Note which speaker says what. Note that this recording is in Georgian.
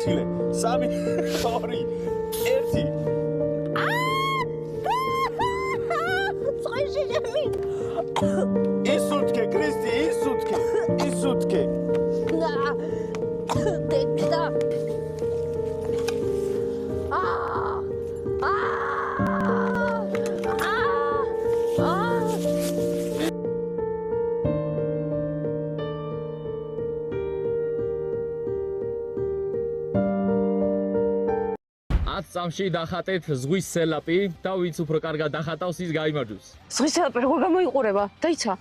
Speaker 1: თილე 3 2 1
Speaker 2: წვეშიჟემი
Speaker 1: ისუთქე კრისტი ისუთქე
Speaker 2: დედა
Speaker 3: წამში დახატეთ ზღვის სელაპი და ვინც უფრო კარგად დახატავს ის გაიმარჯვებს.
Speaker 2: ზღვის სელაპი როგორ გამოიყურება? დაიცა.